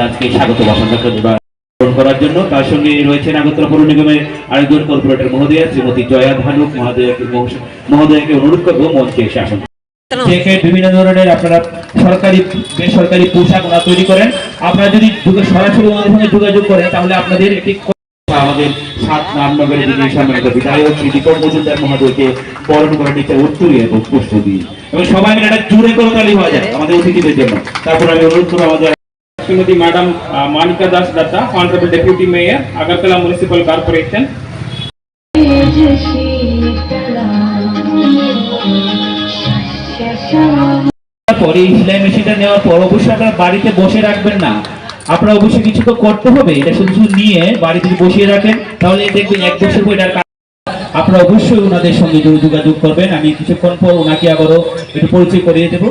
আজকে স্বাগত ভাষণ গ্রহণ করার জন্য তার সঙ্গে রয়েছেন আগরতলা পৌর নিগমের আরেকজন কর্পোরেটর মহোদয়া শ্রীমতী জয়া ধানুক মহোদয়াকে অনুরোধ করবো মঞ্চে এসে আসুন। বিভিন্ন ধরনের আপনারা সরকারি বেসরকারি পোশাক ওরা তৈরি করেন। আপনারা যদি সরাসরি ওনাদের সঙ্গে যোগাযোগ করেন তাহলে আপনাদের একটি আমাদের 7 রামনগরের যিনি সম্মানিত বিধায়ক শ্রী দীপক মজুমদার মহোদয়কে বরণ করে নিতে উত্তরী এবং পুষ্প দিই এবং সবাই মিলে একটা জোরে করতালি হওয়া যায় আমাদের অতিথিদের জন্য। তারপর আমি অনুরোধ করবো আমাদের Shrimati madam Manika Das Dutta, honourable deputy mayor, Agartala municipal corporation. পরে সেলাই মেশিনটা নেওয়ার পর অবশ্যই আপনারা বাড়িতে বসে রাখবেন না, আপনারা অবশ্যই কিছু তো করতে হবে। এটা শুধু শুধু নিয়ে বাড়িতে বসিয়ে রাখেন তাহলে দেখবেন 1 বছর পর এটার আপনারা অবশ্যই ওনাদের সঙ্গে যোগাযোগ করবেন। আমি কিছুক্ষণ পর ওনাকে আবারও একটু পরিচয় করিয়ে দেবো।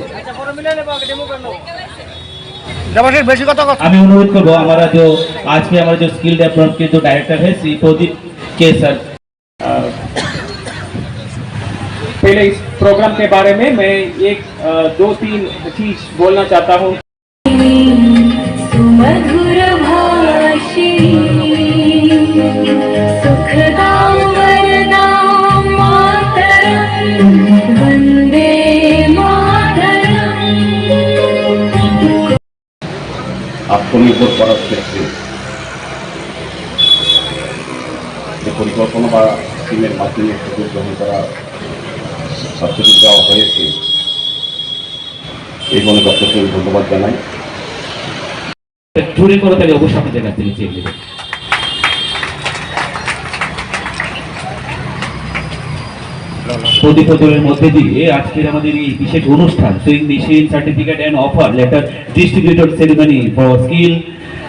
আমি অনুরোধ করবো हमारा जो आज के हमारे जो स्किल डेवलपमेंट के जो डायरेक्टर है श्री प्रदीप के सर। पहले इस प्रोग्राम के बारे में मैं 1-2-3 चीज बोलना चाहता हूँ। আত্মনির্ভর করার ক্ষেত্রে যে পরিকল্পনা বা স্কিমের মাধ্যমে সুযোগ গ্রহণ করা সাবসিডি দেওয়া হয়েছে এই জন্য ডক্টরকে ধন্যবাদ জানাই। চুরি করে তাহলে অবশ্যই আপনি জায়গা থেকে চেয়ে নেবেন। প্রতিপদলের মধ্যে দিয়ে আজকের আমাদের এই বিশেষ অনুষ্ঠান sewing machine certificate and offer letter distributor ceremony for skill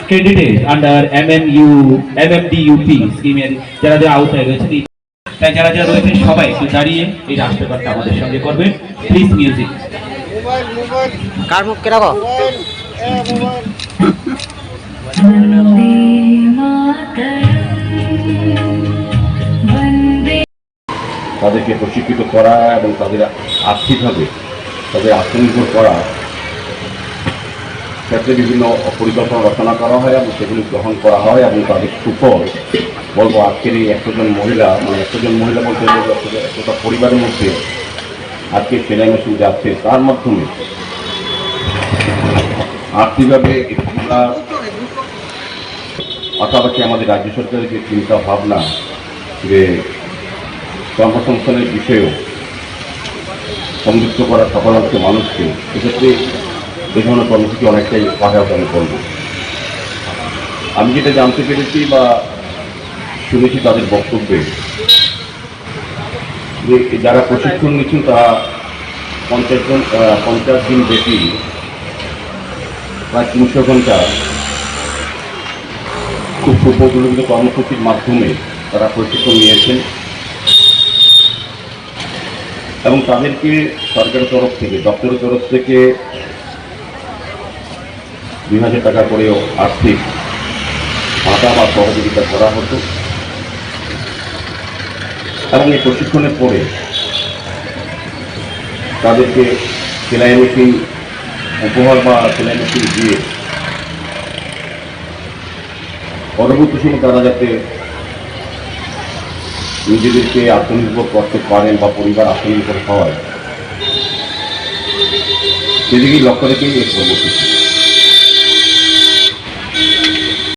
candidate under MMDUP স্কিমের যারা যারা আওতায় রয়েছেন, তাই যারা যারা রয়েছেন সবাই একটু দাঁড়িয়ে এই রাষ্ট্রগানটা আমাদের সঙ্গে করবেন। Please music. কার মুখ কে রাখো তাদেরকে প্রশিক্ষিত করা এবং তাদের আর্থিকভাবে তাদের আত্মনির্ভর করা ক্ষেত্রে বিভিন্ন পরিকল্পনা রচনা করা হয় এবং সেগুলি গ্রহণ করা হয় এবং তাদের সুফল বলবো আজকের এই 100 জন মহিলা মানে 100 জন মহিলা বলতে একটা পরিবারের মধ্যে আজকে সেলাই মেশিন যাচ্ছে তার মাধ্যমে আর্থিকভাবে পাশাপাশি আমাদের রাজ্য সরকারের যে চিন্তা ভাবনা যে কর্মসংস্থানের বিষয়েও সংযুক্ত করা সকল অংশের মানুষকে সেক্ষেত্রে এই ধরনের কর্মসূচি অনেকটাই সহায়তা আমি করব। আমি যেটা জানতে পেরেছি বা শুনেছি তাদের বক্তব্যে যে যারা প্রশিক্ষণ নিচ্ছেন তারা 50 দিন ব্যাপী প্রায় 300 ঘন্টা খুব সুপরিকল্পিত কর্মসূচির মাধ্যমে তারা প্রশিক্ষণ নিয়েছেন এবং তাদেরকে সরকারের তরফ থেকে দপ্তরের তরফ থেকে 2000 টাকা করেও আর্থিক ভাতা বা সহযোগিতা করা হতো এবং এই প্রশিক্ষণের পরে তাদেরকে সেলাই মেশিন উপহার বা সেলাই মেশিন দিয়ে পরবর্তী সময় তারা যাতে নিজেদেরকে আত্মনির্ভর করতে পারেন বা পরিবার আত্মনির্ভর হওয়ায় সেদিকেই লক্ষ্য রেখেই এই কর্মসূচি।